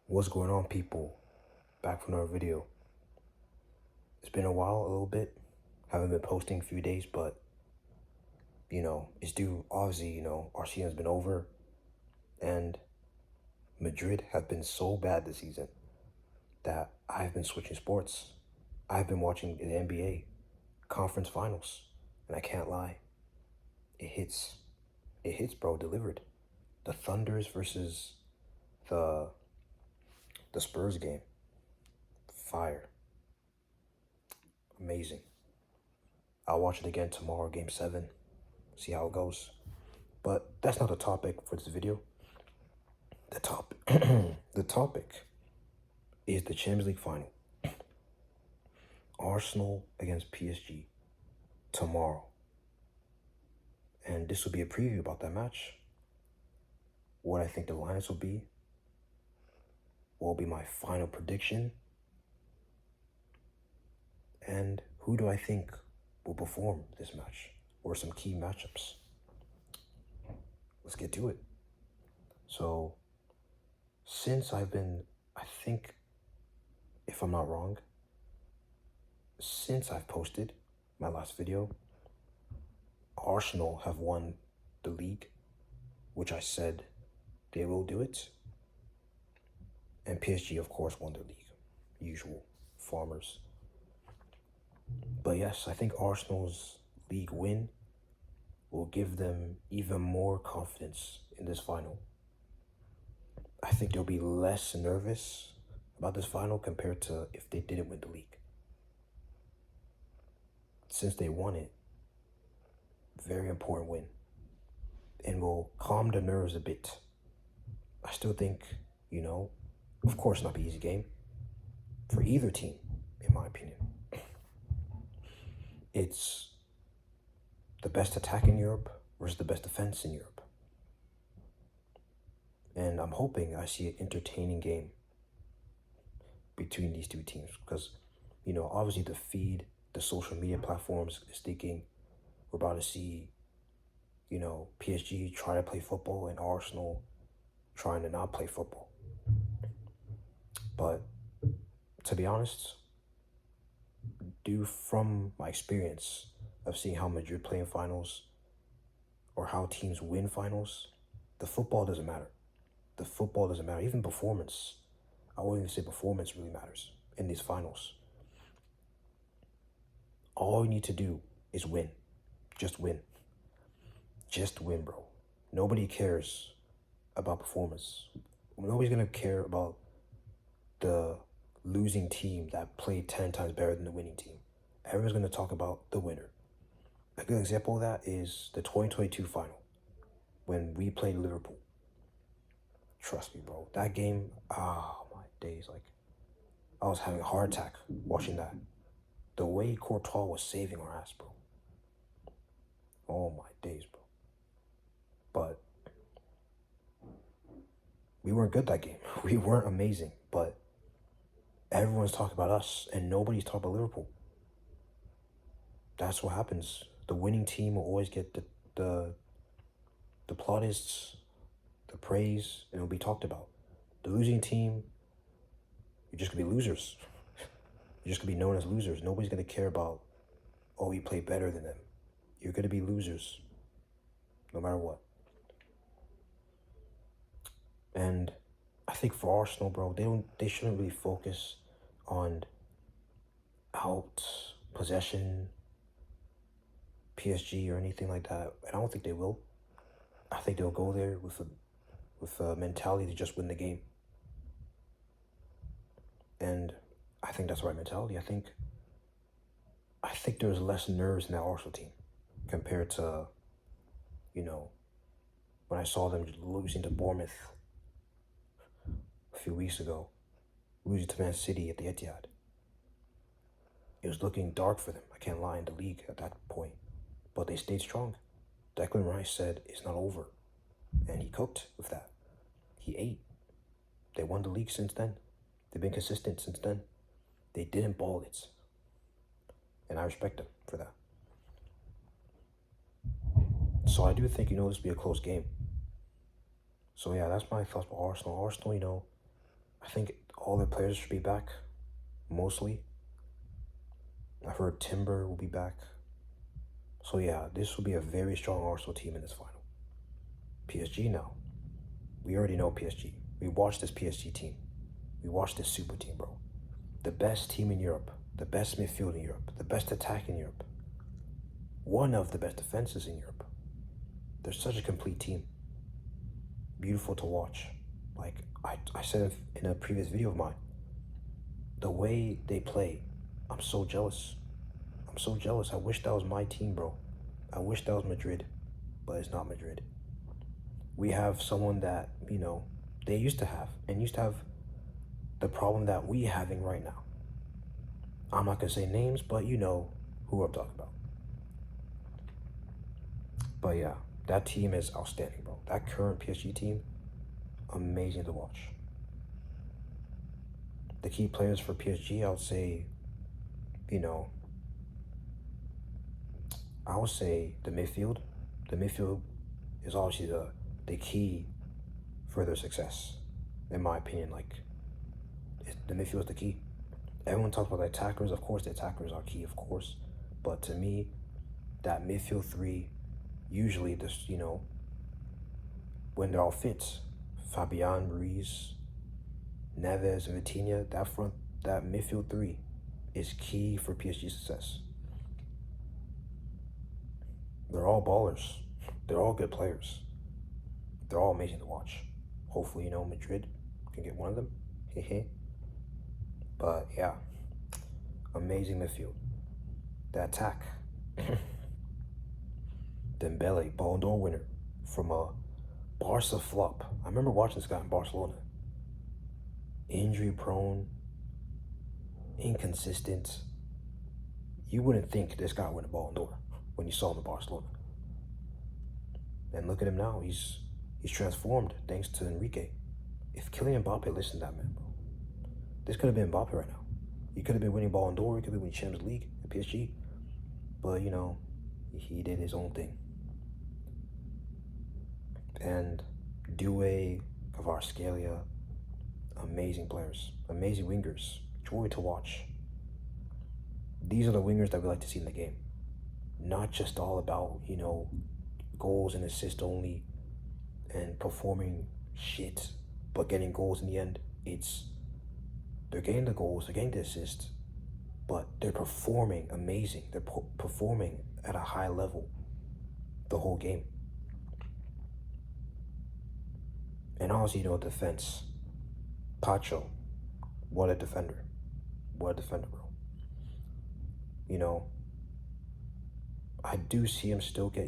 What's going on, people? Back from another video. It's been a while, a little bit. Haven't been posting a few days, but it's due. Obviously, our season's been over, and Madrid have been so bad this season that I've been switching sports. I've been watching the NBA conference finals, and I can't lie, it hits. It hits, bro. Delivered. The Thunders versus the the Spurs game. Fire. Amazing. I'll watch it again tomorrow, game 7. See how it goes. But that's not the topic for this video. The topic the topic is the Champions League final. Arsenal against PSG tomorrow. And this will be a preview about that match. What I think the lineups will be. What will be my final prediction. And who do I think will perform this match? Or some key matchups. Let's get to it. So, since I think, if I'm not wrong, since I've posted my last video, Arsenal have won the league, which I said they will do it. And PSG, of course, won the league. Usual farmers. But yes, I think Arsenal's league win will give them even more confidence in this final. I think they'll be less nervous about this final compared to if they didn't win the league. Since they won it, very important win, and will calm the nerves a bit. I still think, of course not be an easy game for either team, in my opinion. It's the best attack in Europe versus the best defense in Europe. And I'm hoping I see an entertaining game between these two teams because, obviously the social media platforms is thinking we're about to see, PSG try to play football and Arsenal trying to not play football. But to be honest, due from my experience of seeing how Madrid play in finals or how teams win finals, the football doesn't matter. The football doesn't matter. Even performance. I wouldn't even say performance really matters in these finals. All you need to do is win. Just win. Just win, bro. Nobody cares about performance. Nobody's going to care about the losing team that played 10 times better than the winning team. Everyone's going to talk about the winner. A good example of that is the 2022 final when we played Liverpool. Trust me, bro. That game, my days. I was having a heart attack watching that. The way Courtois was saving our ass, bro. Oh, my days, bro. But we weren't good that game. We weren't amazing, but everyone's talking about us, and nobody's talking about Liverpool. That's what happens. The winning team will always get the plaudits, the praise, and it'll be talked about. The losing team, you're just going to be losers. You're just going to be known as losers. Nobody's going to care about, oh, you play better than them. You're going to be losers, no matter what. And I think for Arsenal, bro, they shouldn't really focus on out possession, PSG or anything like that. And I don't think they will. I think they'll go there with a mentality to just win the game. And I think that's the right mentality. I think there's less nerves in that Arsenal team compared to, when I saw them losing to Bournemouth a few weeks ago, losing to Man City at the Etihad. It was looking dark for them, I can't lie, in the league at that point. But they stayed strong. Declan Rice said it's not over. And he cooked with that. He ate. They won the league since then. They've been consistent since then. They didn't ball it. And I respect them for that. So I do think, this will be a close game. So yeah, that's my thoughts about Arsenal. Arsenal, I I think all their players should be back, mostly. I've heard Timber will be back. So yeah, this will be a very strong Arsenal team in this final. PSG now. We already know PSG. We watched this PSG team. We watched this super team, bro. The best team in Europe. The best midfield in Europe. The best attack in Europe. One of the best defenses in Europe. They're such a complete team. Beautiful to watch. Like I said in a previous video of mine, the way they play, I'm so jealous. I'm so jealous. I wish that was my team, bro. I wish that was Madrid, but it's not Madrid. We have someone that, they used to have, and used to have the problem that we having right now. I'm not going to say names, but you know who I'm talking about. But yeah, that team is outstanding, bro. That current PSG team, amazing to watch. The key players for PSG, I would say, I would say the midfield. The midfield is obviously the key for their success, in my opinion. Like, the midfield is the key. Everyone talks about the attackers. Of course, the attackers are key, of course. But to me, that midfield three, usually this, when they're all fit, Fabian, Ruiz, Neves, and Vitinha, that midfield three is key for PSG success. They're all ballers. They're all good players. They're all amazing to watch. Hopefully, Madrid can get one of them. But yeah, amazing midfield. The attack. Dembele, Ballon d'Or winner from a Barca flop. I remember watching this guy in Barcelona. Injury prone, inconsistent. You wouldn't think this guy won a Ballon d'Or when you saw him in Barcelona. And look at him now. He's transformed thanks to Enrique. If Kylian Mbappe listened to that man, bro, this could have been Mbappe right now. He could have been winning Ballon d'Or. He could have been winning Champions League at PSG. But, he did his own thing. And Doué, Kvaratskhelia, amazing players. Amazing wingers. Joy to watch. These are the wingers that we like to see in the game. Not just all about, goals and assists only and performing shit, but getting goals in the end. They're getting the goals, they're getting the assists, but they're performing amazing. They're performing at a high level the whole game. And also, defense. Pacho, what a defender. What a defender, bro. I do see him still get,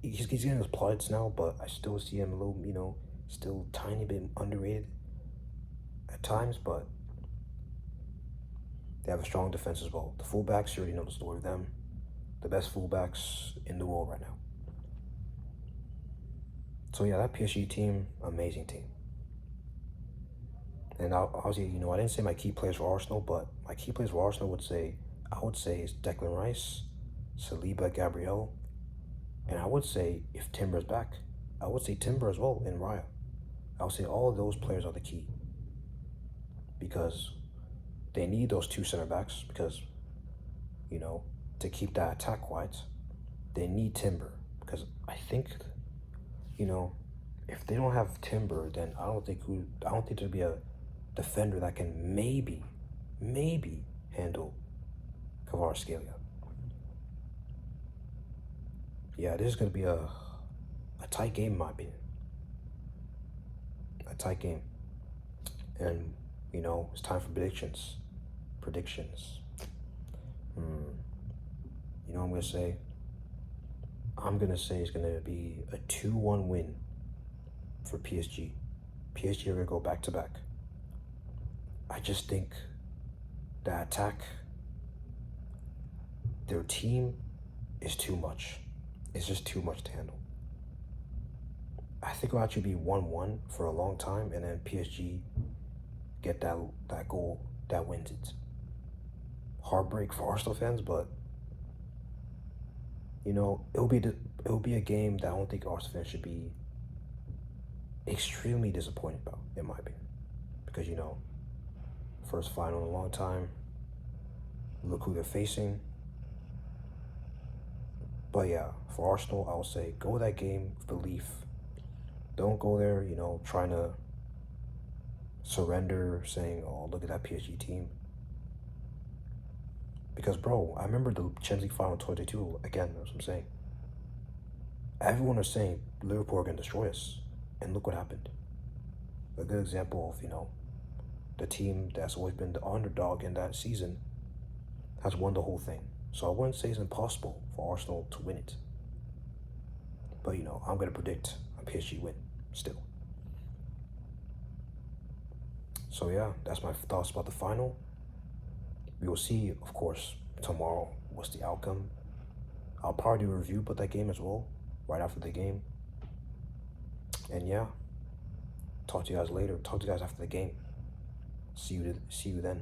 he's getting his plaudits now, but I still see him a little, still tiny bit underrated at times, but they have a strong defense as well. The fullbacks, you already know the story of them. The best fullbacks in the world right now. So yeah, that PSG team, amazing team. And obviously, I didn't say my key players for Arsenal, but my key players for Arsenal I would say is Declan Rice, Saliba, Gabriel, and I would say if Timber's back, I would say Timber as well and Raya. I would say all of those players are the key because they need those two center backs because, to keep that attack quiet, they need Timber because I think, if they don't have Timber, then I don't think there'd be a defender that can maybe handle Kvaratskhelia. Yeah, this is going to be a tight game, in my opinion. A tight game. And, it's time for predictions. You know what I'm going to say? I'm going to say it's going to be a 2-1 win for PSG. PSG are going to go back-to-back. I just think the attack, their team is too much. It's just too much to handle. I think it'll actually be 1-1 for a long time, and then PSG get that goal that wins it. Heartbreak for Arsenal fans, but it'll be a game that I don't think Arsenal fans should be extremely disappointed about, in my opinion, because, first final in a long time. Look who they're facing. But yeah, for Arsenal, I would say go with that game with belief. Don't go there, trying to surrender, saying, oh, look at that PSG team. Because, bro, I remember the Champions League final in 2022, again, that's what I'm saying. Everyone was saying Liverpool are going to destroy us. And look what happened. A good example of, the team that's always been the underdog in that season has won the whole thing. So I wouldn't say it's impossible for Arsenal to win it. But, I'm going to predict a PSG win still. So, yeah, that's my thoughts about the final. We will see, of course, tomorrow what's the outcome. I'll probably do a review about that game as well, right after the game. And, yeah, talk to you guys later. Talk to you guys after the game. See you then.